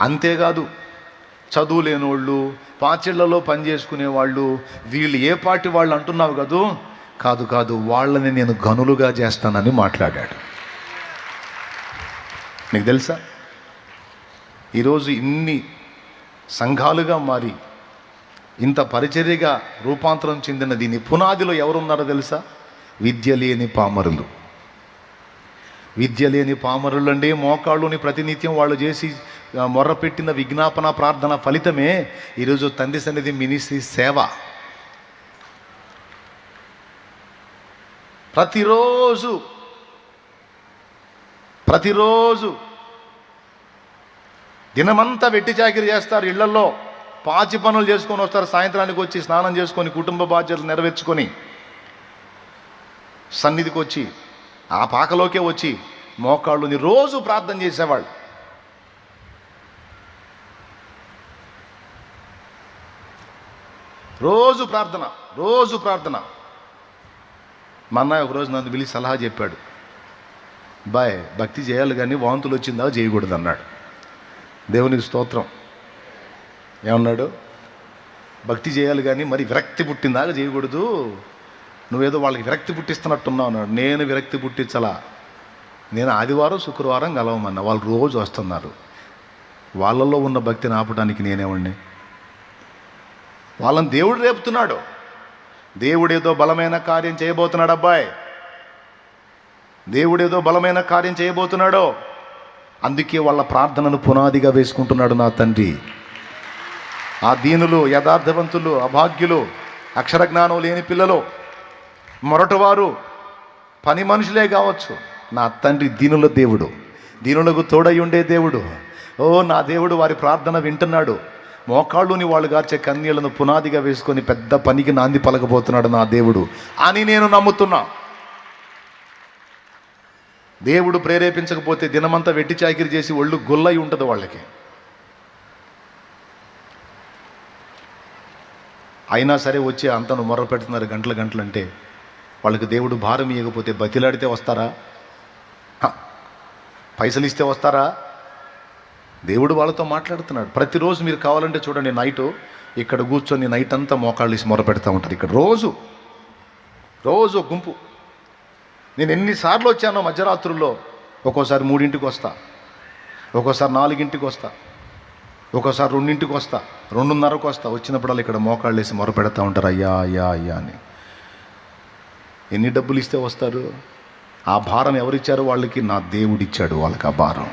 అంతేకాదు చదువు లేనివాళ్ళు, పాచిళ్లలో పని చేసుకునేవాళ్ళు, వీళ్ళు ఏ పార్టీ వాళ్ళు అంటున్నావు కదూ, కాదు వాళ్ళని నేను గనులుగా చేస్తానని మాట్లాడాడు. నీకు తెలుసా, ఈరోజు ఇన్ని సంఘాలుగా మారి ఇంత పరిచర్యగా రూపాంతరం చెందిన దీని పునాదిలో ఎవరున్నారో తెలుసా? విద్య లేని పామరులు. విద్య లేని పామరులు అంటే మోకాళ్ళుని ప్రతినిత్యం వాళ్ళు చేసి మొర్రపెట్టిన విజ్ఞాపన ప్రార్థన ఫలితమే ఈరోజు తండ్రి సన్నిధి మినిస్ట్రీ సేవ. ప్రతిరోజు దినమంతా వెట్టి చాకిరి చేస్తారు, ఇళ్లలో పాచి పనులు చేసుకొని వస్తారు, సాయంత్రానికి వచ్చి స్నానం చేసుకొని కుటుంబ బాధ్యతలు నెరవేర్చుకొని సన్నిధికి వచ్చి ఆ పాకలోకే వచ్చి మోకాళ్ళుని రోజు ప్రార్థన చేసేవాళ్ళు. రోజు ప్రార్థన. మా అన్నయ్య ఒకరోజు నన్ను పిలిచి సలహా చెప్పాడు. బాయ్, భక్తి చేయాలి కానీ వాంతులు వచ్చిందా చేయకూడదు అన్నాడు. దేవునికి స్తోత్రం. ఏమన్నాడు? భక్తి చేయాలి కానీ మరి విరక్తి పుట్టిందాక చేయకూడదు, నువ్వేదో వాళ్ళకి విరక్తి పుట్టిస్తున్నట్టున్నావు అన్నాడు. నేను విరక్తి పుట్టించలా, నేను ఆదివారం శుక్రవారం కలవమన్నా, వాళ్ళు రోజు వస్తున్నారు. వాళ్ళల్లో ఉన్న భక్తిని ఆపడానికి నేనేమండి? వాళ్ళని దేవుడు రేపుతున్నాడు. దేవుడేదో బలమైన కార్యం చేయబోతున్నాడు. అబ్బాయి, దేవుడేదో బలమైన కార్యం చేయబోతున్నాడో అందుకే వాళ్ళ ప్రార్థనను పునాదిగా వేసుకుంటున్నాడు నా తండ్రి. ఆ దీనులు, యథార్థవంతులు, అభాగ్యులు, అక్షర జ్ఞానం లేని పిల్లలు, మొరటవారు, పని మనుషులే కావచ్చు, నా తండ్రి దీనుల దేవుడు, దీనులకు తోడై ఉండే దేవుడు. ఓ నా దేవుడు వారి ప్రార్థన వింటున్నాడు. మోకాళ్ళుని వాళ్ళు గార్చే కన్నీళ్లను పునాదిగా వేసుకొని పెద్ద పనికి నాంది పలకబోతున్నాడు నా దేవుడు అని నేను నమ్ముతున్నా. దేవుడు ప్రేరేపించకపోతే దినమంతా వెట్టి చాకిరి చేసి ఒళ్ళు గొల్లై ఉంటుంది వాళ్ళకి. అయినా సరే వచ్చి అంతను మొర్ర పెడుతున్నారు గంటలు అంటే వాళ్ళకి దేవుడు భారం ఇవ్వకపోతే బతిలాడితే వస్తారా? పైసలు ఇస్తే వస్తారా? దేవుడు వాళ్ళతో మాట్లాడుతున్నాడు. ప్రతిరోజు మీరు కావాలంటే చూడండి, నైటు ఇక్కడ కూర్చొని నైట్ అంతా మోకాళ్ళు వేసి మొర పెడతా ఉంటారు. ఇక్కడ రోజు గుంపు. నేను ఎన్నిసార్లు వచ్చానో మధ్యరాత్రుల్లో. ఒక్కోసారి 3ంటికి వస్తా, ఒక్కోసారి 4ంటికి వస్తా, ఒక్కోసారి 2ంటికి వస్తా, 2:30కు వస్తా. వచ్చినప్పుడల్లా ఇక్కడ మోకాళ్ళు వేసి మొర పెడతా ఉంటారు, అయ్యా అని. ఎన్ని డబ్బులు ఇస్తే వస్తారు? ఆ భారం ఎవరిచ్చారో వాళ్ళకి నా దేవుడిచ్చాడు వాళ్ళకి ఆ భారం.